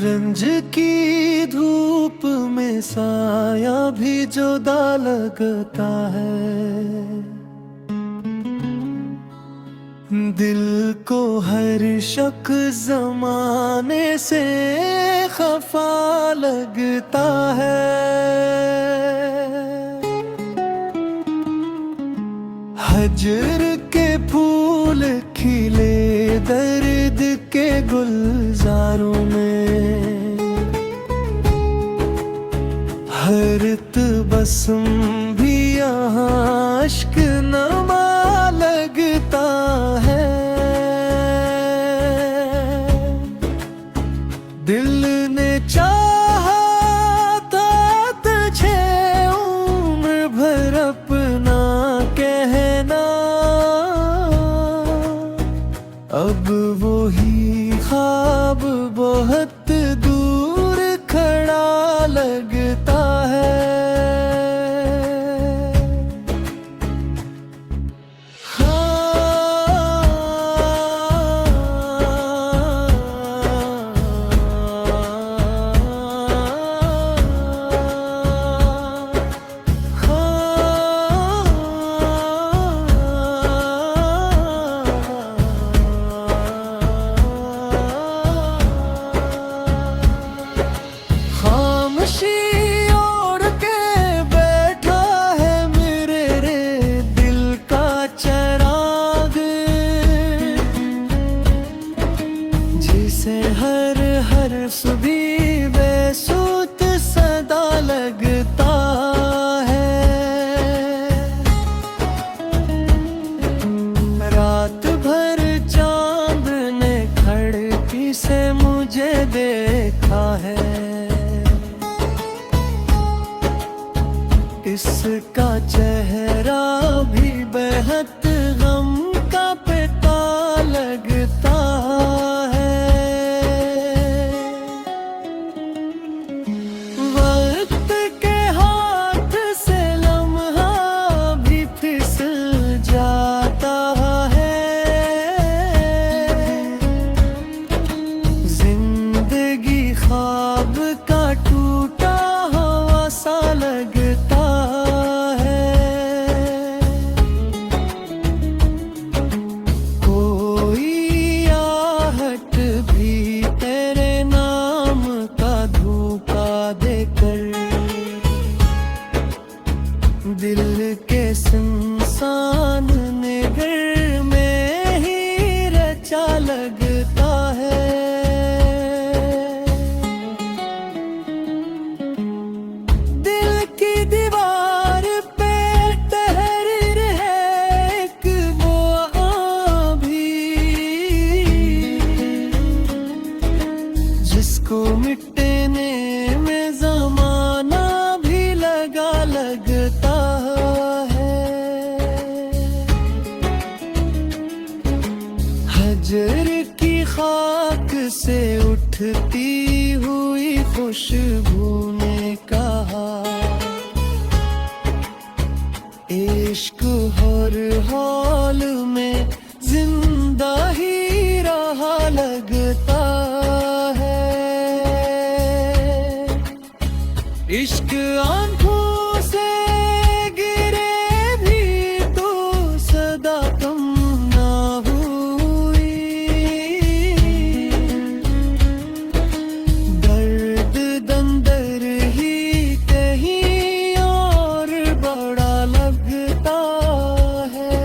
शतरंज की धूप में साया भी जुदा लगता है। दिल को हर शक जमाने से खफा लगता है। हजर के फूल खिले दर्द के गुलजारों में, हर तबस्सुम भी यहाँ अश्क नमा लगता है। दिल ने चाहा था तुझे उम्र भर अपना कहना, अब वही ख्वाब बहुत दूर खड़ा लगता है। हर हर्फ भी बेसुध सदा लगता है। रात भर चांद ने खिड़की से मुझे देखा है। इसका चेहरा भी बेहद गम का पिता लगता है। वक्त के हाथ से लम्हा भी फिसल जाता है। जिंदगी ख्वाब का टूटा हुआ सा लगता है। कोई आहट भी तेरे नाम का धोखा देकर दिल के सुनसान निगर में ही रचा लगता है। दिल की दीवार पे तहरीर है एक वो भी, जिसको मिटने में जमाना भी लगा लगता है। हजर की खाक से उठती हुई खुशबू ने कहा, इश्क हर हाल में जिंदा ही रहा लगता है। इश्क आंखों से गिरे भी तो सदा कम ना हुई। दर्द दंदर ही कहीं और बड़ा लगता है।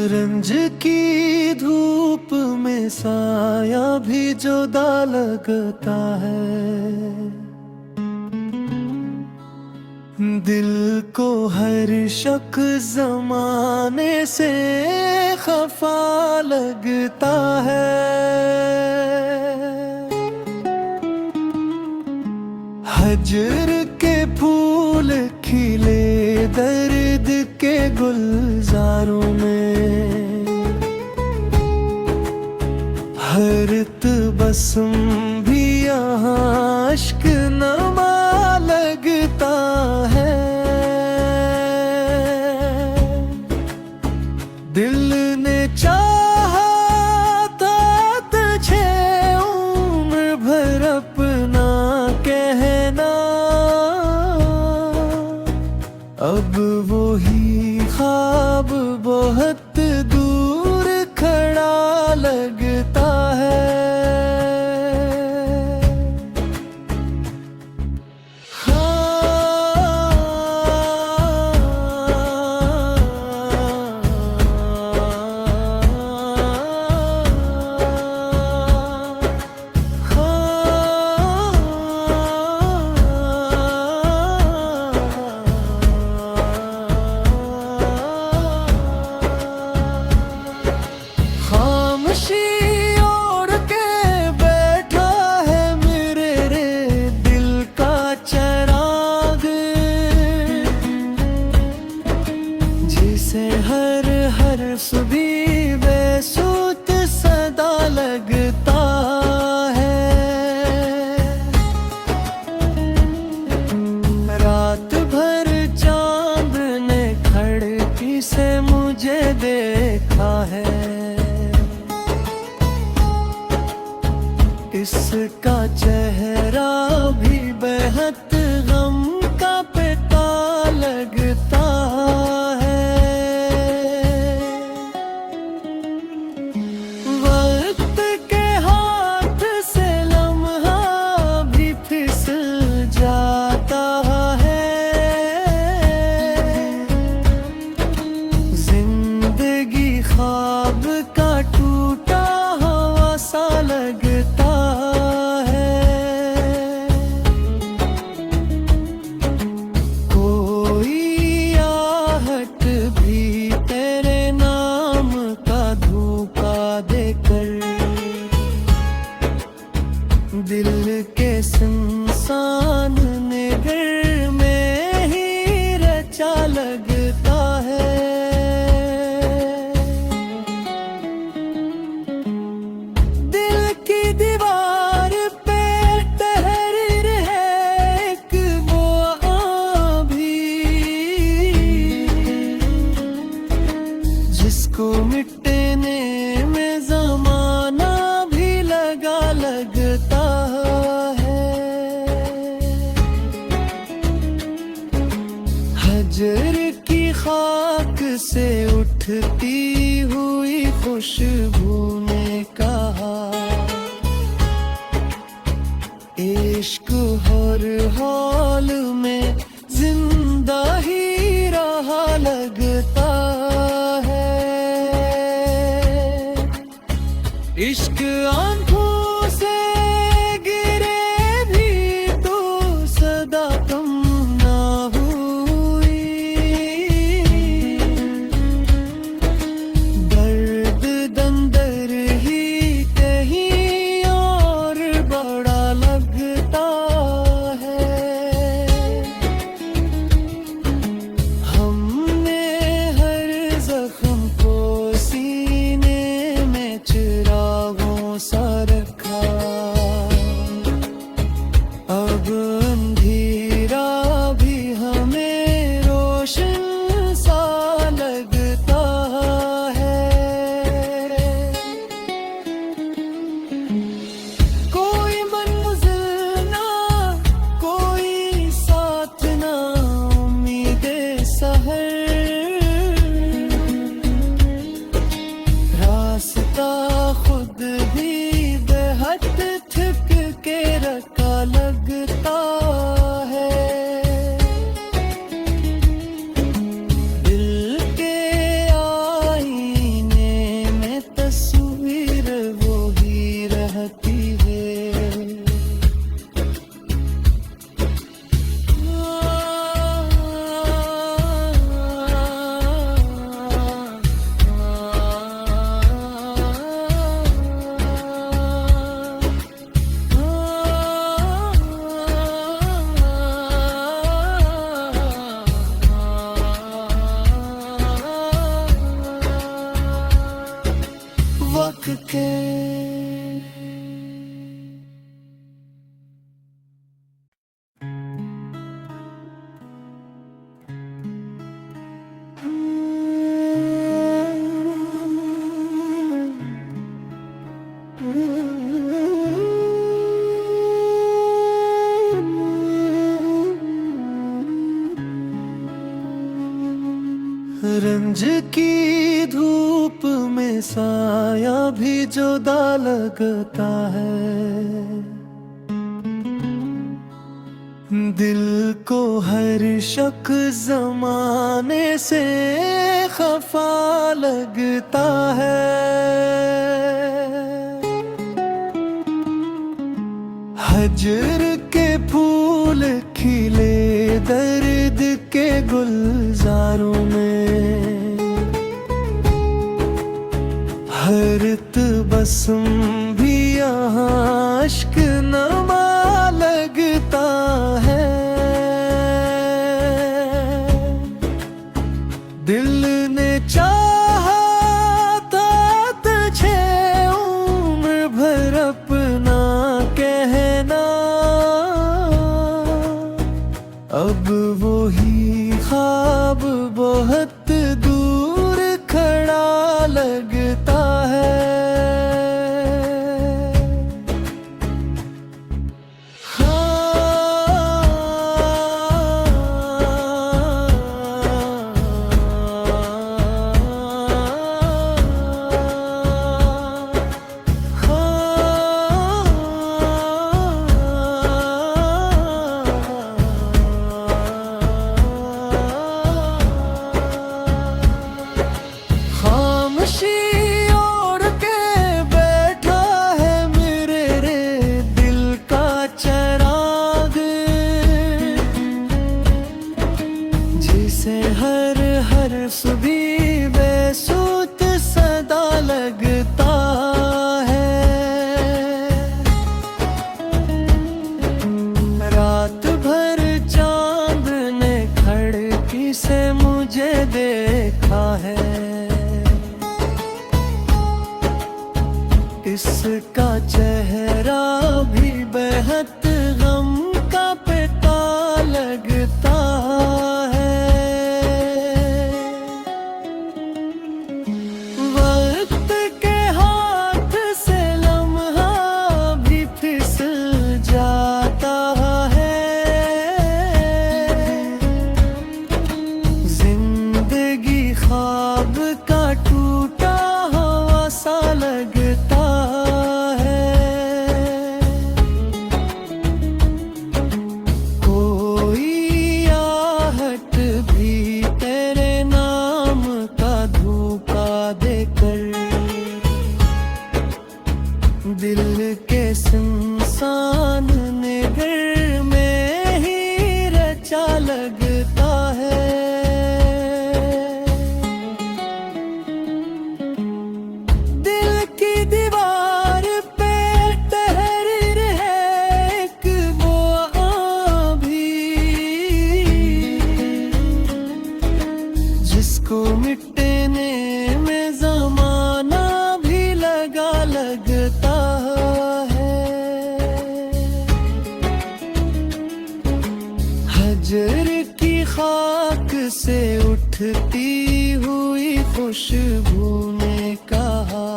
शतरंज की धूप में साया भी जुदा लगता है। दिल को हर शक जमाने से खफा लगता है। हजर के फूल खिले दर्द के गुलजारों में, हर तबस्सुम भी यहाँ अश्क नमा लगता है। दिल ने चाहा था तुझे उम्र भर अपना कहना, अब वही ख्वाब बहुत दूर खड़ा लगता है। सुबह बेसुध सदा लगता है। रात भर चांद ने खिड़की से मुझे देखा है। इसका चेहरा भी बेहद गम का पिता लगता है। ख्वाब का टूटा हुआ सा लगता है। कोई आहट भी तेरे नाम का धोखा देकर दिल के सुनसान नगर में ही रचा लगता है। जिसको मिटने में ज़माना भी लगता है। हजर की खाक से उठती हुई खुशबू ने कहा, इश्क हर हाल में जिंदा ही रहा लगता है। इश्क आंखों से गिरे भी तो सदा कम ना हुई। दर्द दंदर ही कहीं और बड़ा लगता है। हमने हर जख्म को सीने में चिरागों सा के। रंज की धूप में साया भी जुदा लगता है, दिल को हर शक जमाने से खफा लगता है। हजर के फूल खिले दर्द के गुलजारों में, हर तबस्सुम भी यहाँ अश्क नमा लगता है। दिल ने चाहा था तुझे उम्र भर अपना कहना, अब वही ख्वाब बहुत दूर खड़ा लगता है। भी बेसुध सदा लगता है। रात भर चांद ने खिड़की से मुझे देखा है, इसका चेहरा भी बेहद गम का पिता लगता है। दिल के सुनसान निगर में ही रचा लगता है। दिल की दीवार पे तहरीर है एक वो भी, जिसको मिटने में जमाना भी लगा लगता हजर की खाक से उठती हुई खुशबू ने कहा,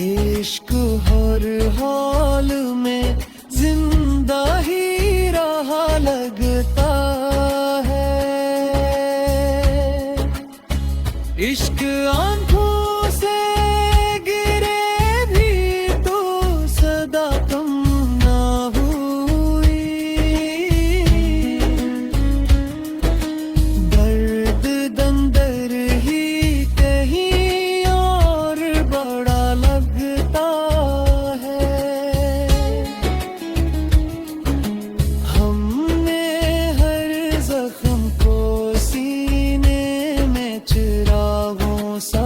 इश्क हर हाल में जिंदा ही रहा लगता है। इश्क आंखों से गिरे भी तो सदा तुम sa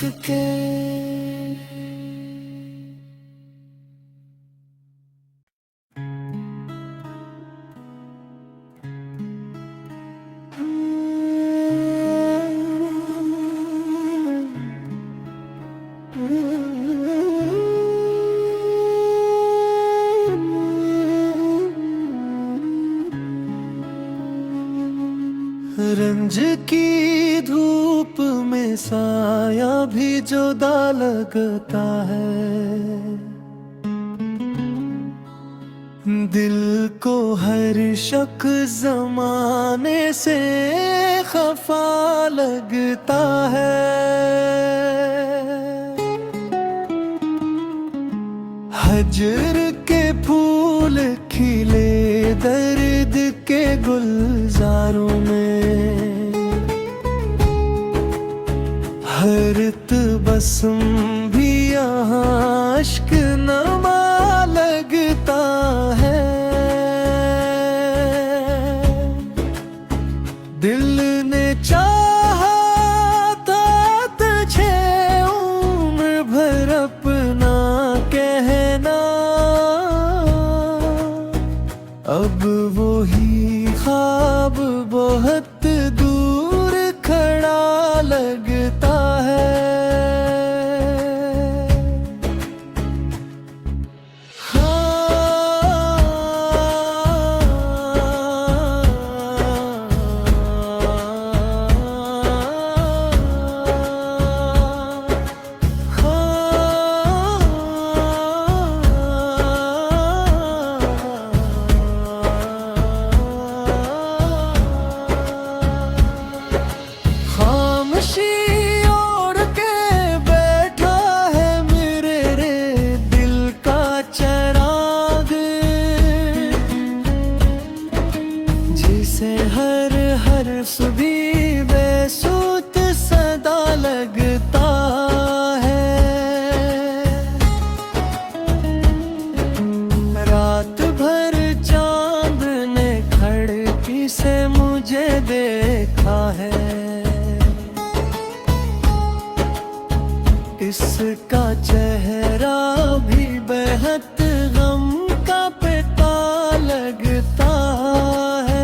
के। रंज की धूप में साया भी जुदा लगता है, दिल को हर शक जमाने से खफा लगता है। हजर के फूल खिले दर्द के गुलजारों में, हर तबस्सुम भी यहाँ अश्क नमा लगता है। दिल ने चाहा था तुझे उम्र भर अपना कहना, अब वही ख्वाब बहुत दूर खड़ा लगता है। सुबह बेसुध सदा लगता है, रात भर चांद ने खिड़की से मुझे देखा है। इसका चेहरा भी बेहद गम का पिता लगता है।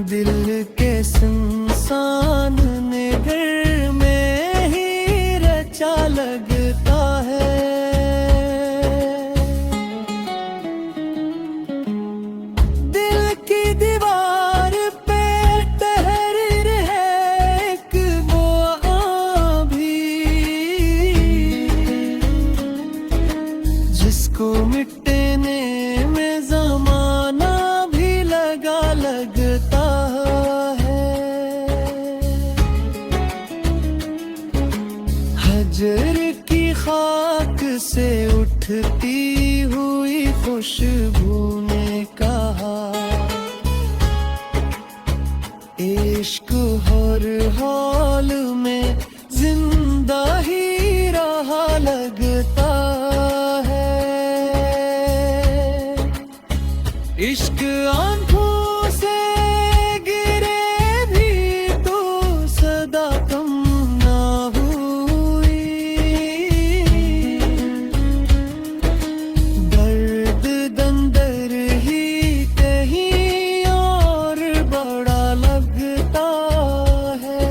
दिल के सुनसान नगर में ही रचा लगता है। दिल की दीवार पे तहरीर है एक वो भी, जिसको मिटने में जमाना भी लगा लगता हजर की खाक से उठती हुई खुशबू ने कहा, इश्क हर हाल में जिंदा ही रहा लगता है। इश्क आंखों से गिरे भी तो सदा कम ना हुई, दर्द दंदर ही कहीं और बड़ा लगता है।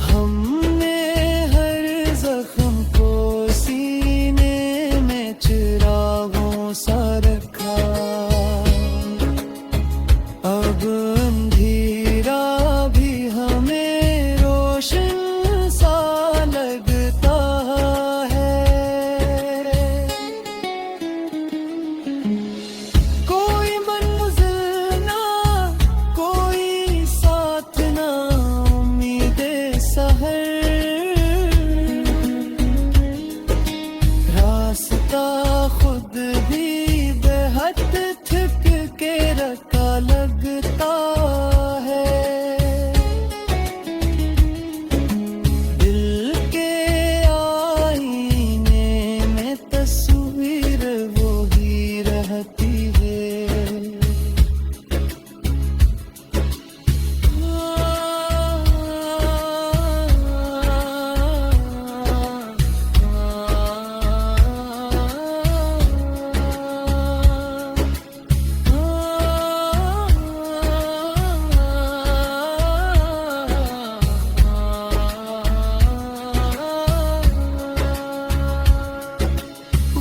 हमने हर जख्म को सीने में चिरागों सा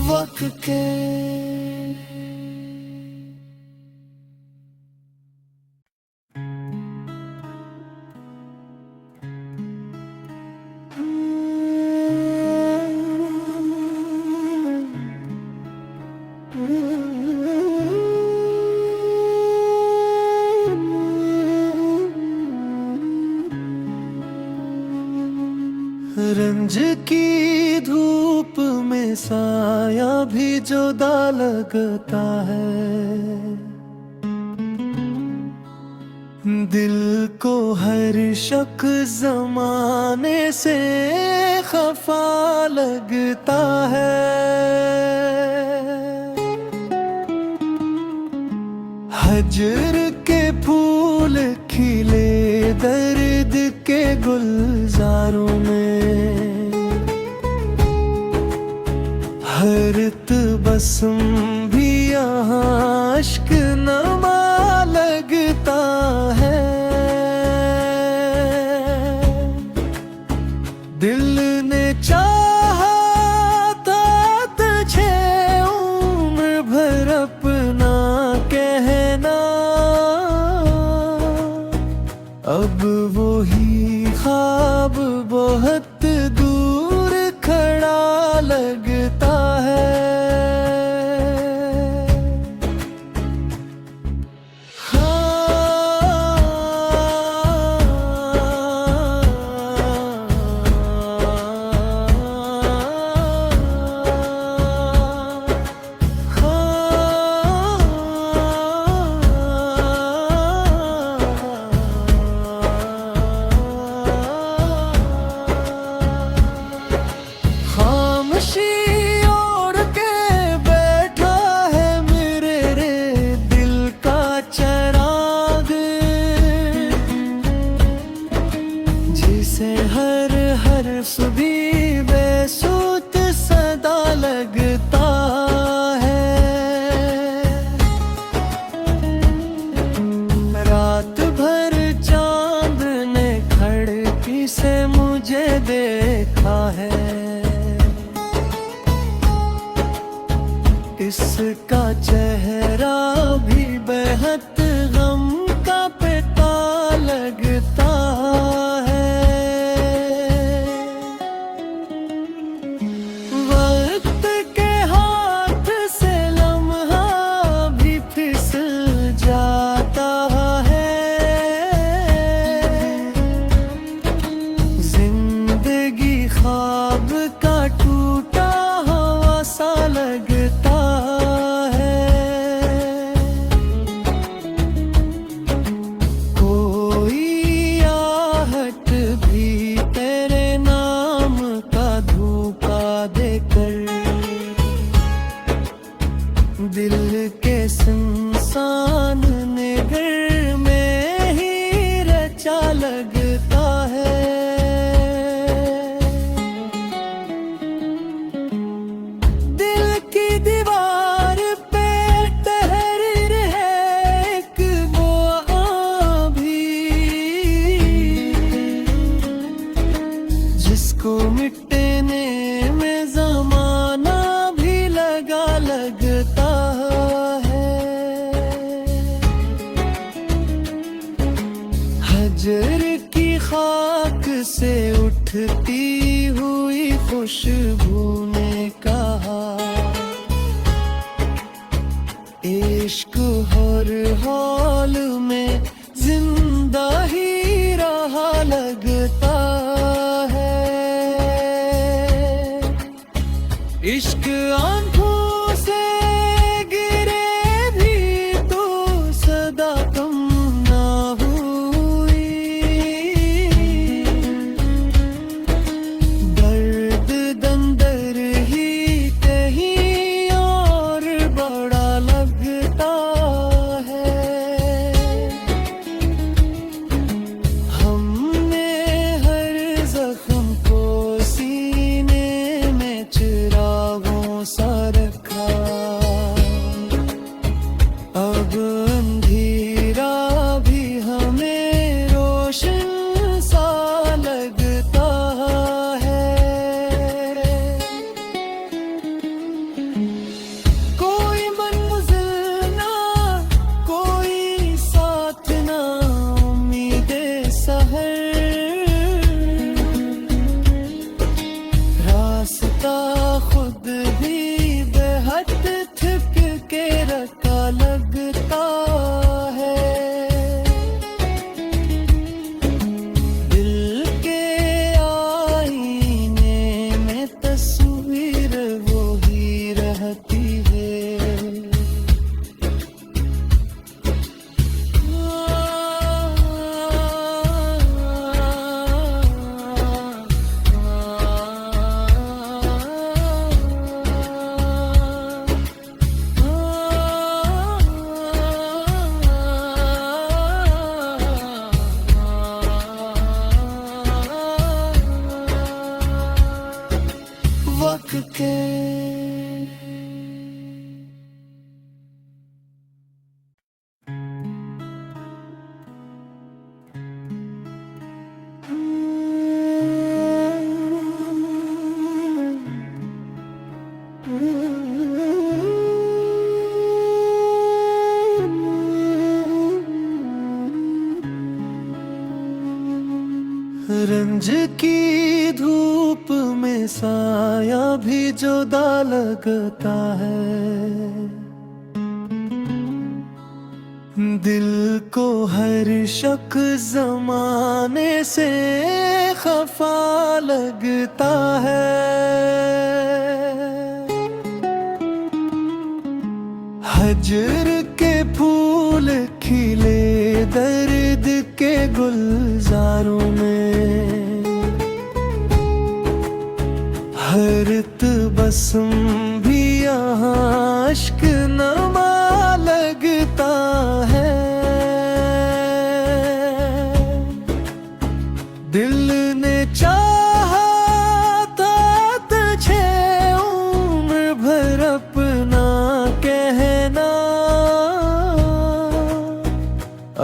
वक्त के। रंज की धूप में साया भी जुदा लगता है, दिल को हर शक जमाने से खफा लगता है। हजर के फूल खिले दर्द के गुलजारों में, हर तबस्सुम भी यहाँ अश्क नमा लगता है। दिल ने चाहा था तुझे उम्र भर अपना कहना, अब वही ख्वाब बहुत दूर खड़ा लगता है। भी बेसुध सदा लगता है। रात भर चांद ने खिड़की से मुझे देखा है, इसका चेहरा भी बेहद गम का पिता लगता है। वक्त के हाथ से लम्हा भी फिसल जाता है, जिंदगी ख्वाब का टूटा हुआ सा लगता है। कोई आहट भी तेरे नाम का धोखा देकर दिल के सुनसान निगर में ही रचा लगता है। दिल की दीवार पे तहरीर है एक वो भी, जिसको मिटने में जमाना भी लगा लगता है। हजर की खाक से उठती हुई खुशबू ने कहा, इश्क हर हाल में जिंदा ही रहा लगता है। इश्क आंखों से गिरे भी तो सदा कम ना हुई, दर्द दंदर ही कहीं और बड़ा लगता है। रंज की धूप में साया भी जुदा लगता है, दिल को हर शक जमाने से खफा लगता है। हजर के फूल खिले दर्द के गुलजारों में, हर तबस्सुम भी यहाँ अश्क नमा लगता है। दिल ने चाहा था तुझे उम्र भर अपना कहना,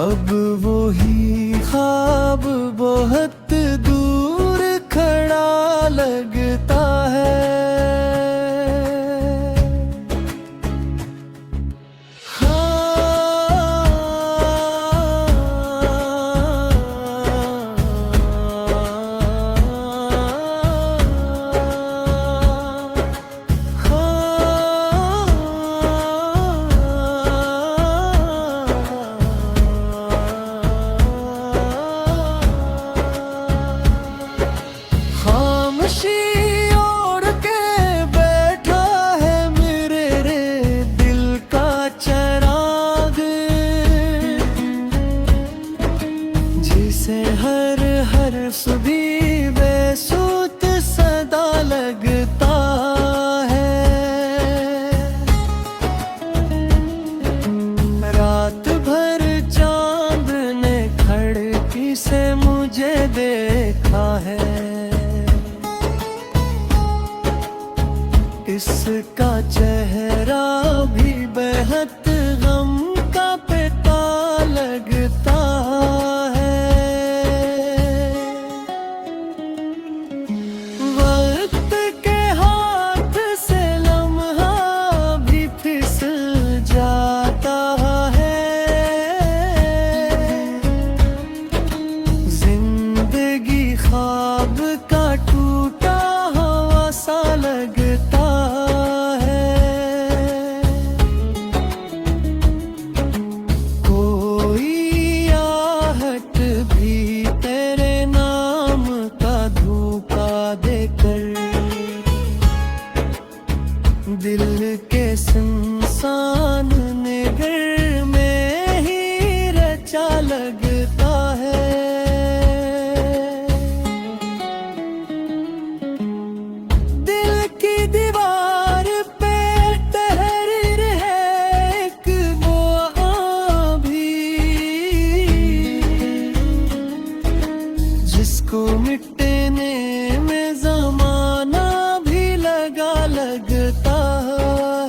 अब वही ख्वाब बहुत दूर खड़ा लगता है। हर हर्फ भी बेसुध सदा लगता है। रात भर चांद ने खिड़की से मुझे देखा है, इसका चेहरा भी बेहद गम का पिता लगता है। वक्त के हाथ से लम्हा भी फिसल जाता है, जिंदगी ख्वाब का टूटा हुआ सा लगता है। कोई आहट भी तेरे नाम का धोखा देकर दिल के सुनसान निगर में ही रचा लगता है। दिल की दीवार पे तहरीर है एक वो भी, जिसको मिटने में जमाना भी लगा लगता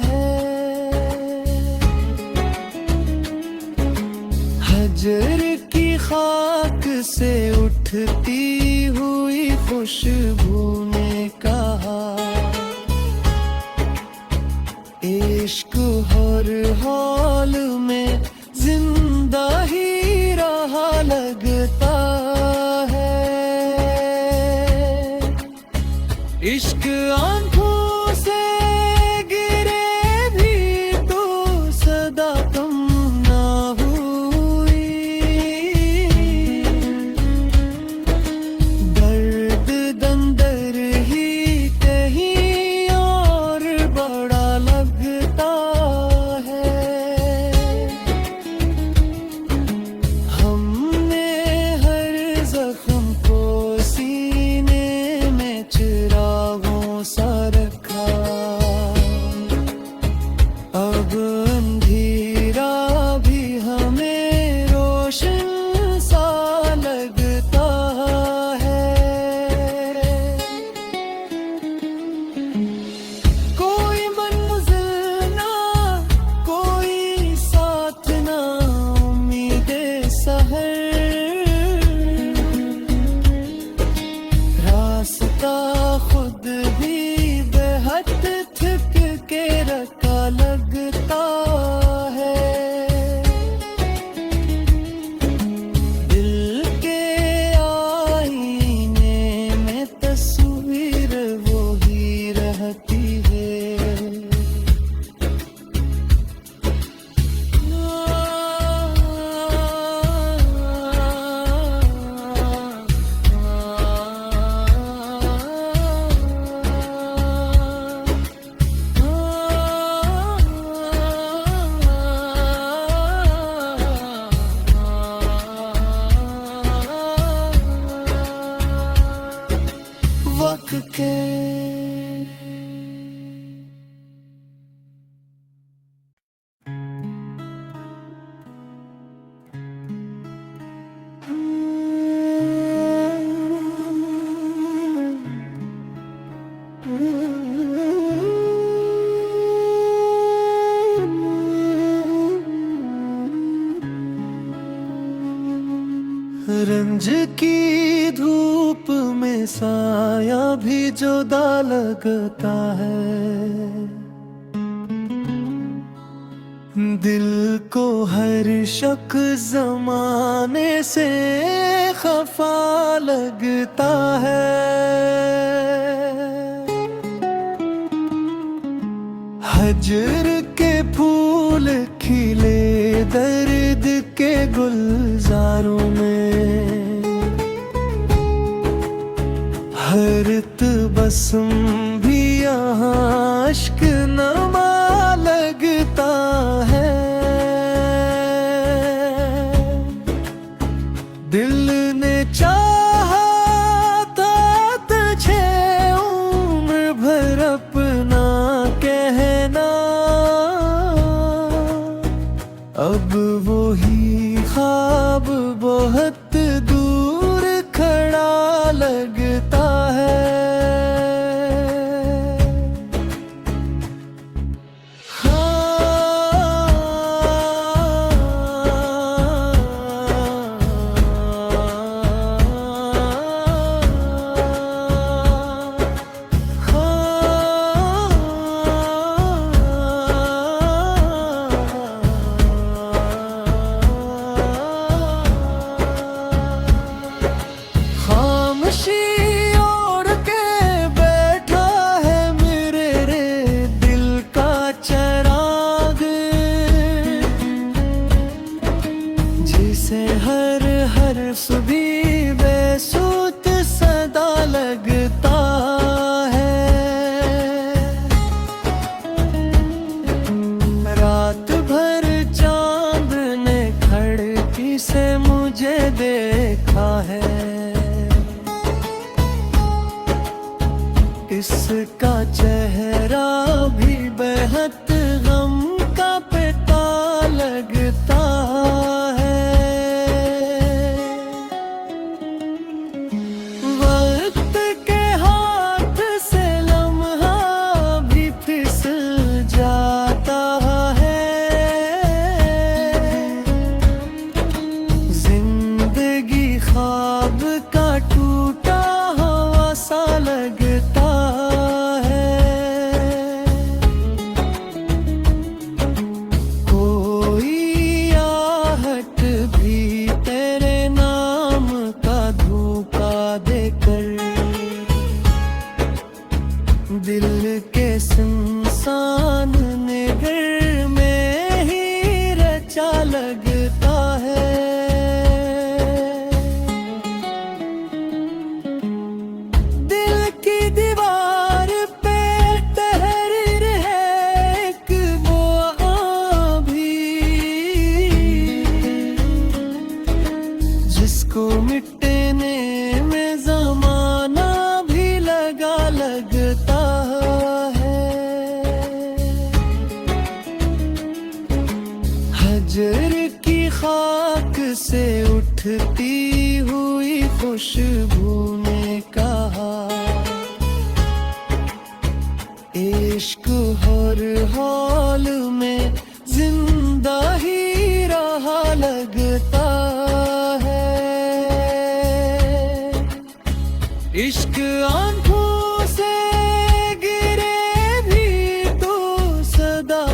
है। हजर की खाक से उठती हुई खुशबू ने कहा, इश्क हर हाल में जिंदा ही रहा लगता है। इश्क आंखों से गिरे भी तो सदा कम ना हुई, दर्द दंदर ही कहीं और बड़ा लगता है। लगता है। दिल के आईने में तस्वीर वो ही रहती है। वक्त के रंज की धूप में साया भी जुदा लगता है। दिल को हर शक जमाने से खफा लगता है। हजर के फूल खिले दर्द के गुलजारों में। हर तबस्सुम भी यहाँ अश्क नमा लगता है। दिल ने चाहा था तुझे उम्र भर अपना कहना। अब वही ख्वाब बहुत दूर खड़ा लगता है। सुबह बेसुध सदा लगता है। रात भर चांद ने खिड़की से मुझे देखा है। इसका चेहरा भी बेहद गम का पिता लगता है। दिल के सुनसान नगर में ही रचा लगता है। दिल की दीवार पे तहरीर है एक वो भी, जिसको मिटने में जमाना भी लगा लगता है। हजर की खाक से उठती हुई खुशबू ने कहा, इश्क हर हाल में जिंदा ही रहा लगता है। इश्क आंखों से गिरे भी तो सदा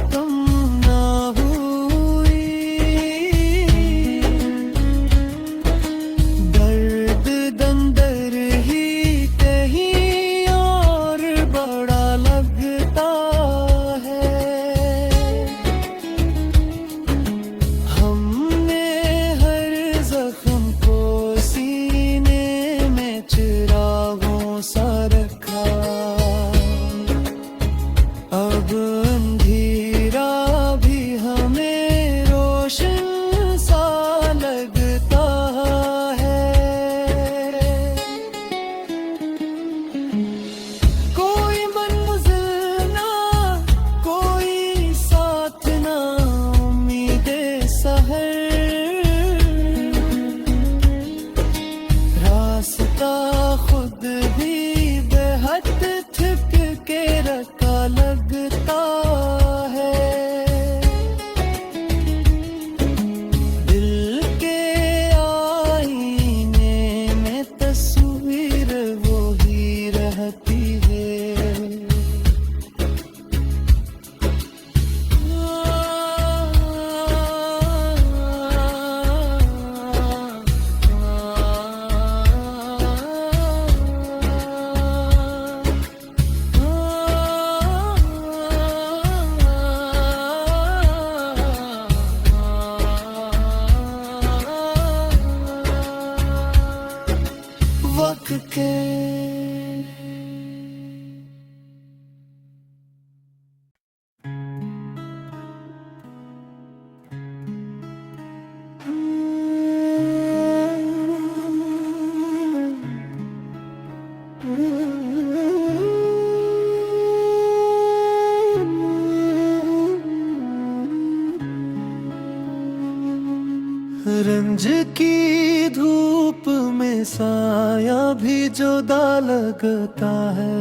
रंज की धूप में साया भी जुदा लगता है।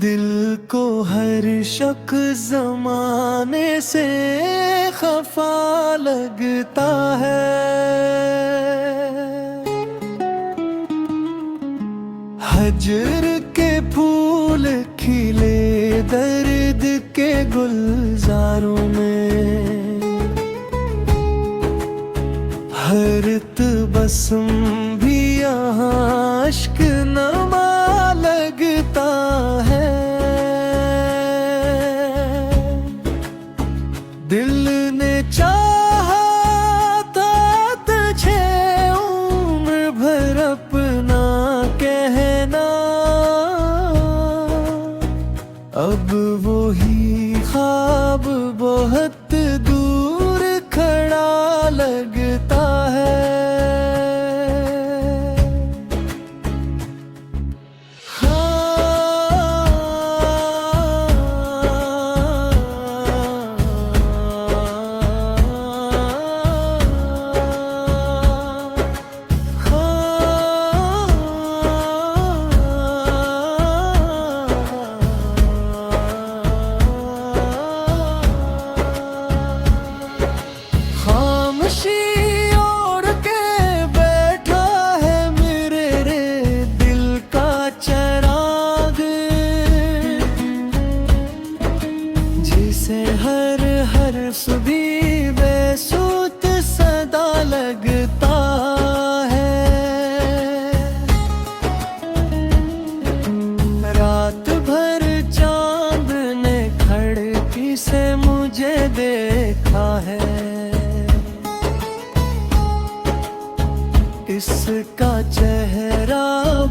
दिल को हर शक जमाने से खफा लगता है। हजर के फूल खिले दर्द के गुलजारों में, हर तबस्सुम भी यहाँ अश्क नमा लगता है। दिल ने चाहा था तुझे उम्र भर अपना कहना, अब वही ख्वाब बहुत दूर खड़ा लगता है। हर हर्फ भी बेसुध सदा लगता है। रात भर चांद ने खिड़की से मुझे देखा है। इसका चेहरा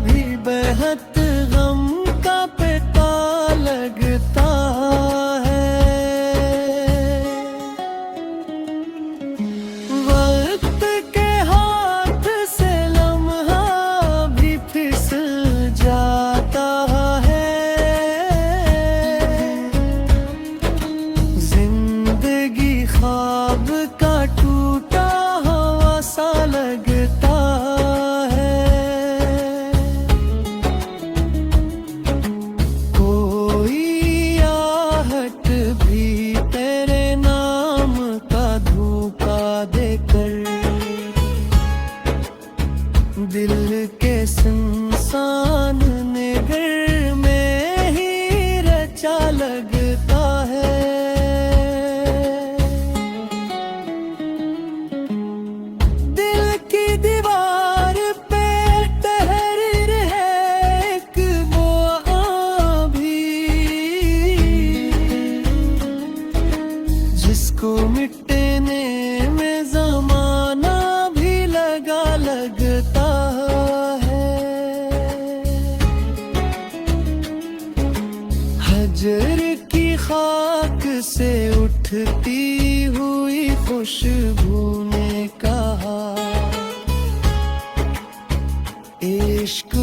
भी बेहद गम का पिता लगता है। ख्वाब का टूटा हुआ सा लगता है। कोई आहट भी तेरे नाम का धोखा देकर दिल के सुनसान निगर में ही रचा लगता है। दीवार पे तहरीर है एक वो आभी, जिसको मिटने में जमाना भी लगा लगता है। हजर की खाक से उठती हुई खुशबू ने कहा, इश्क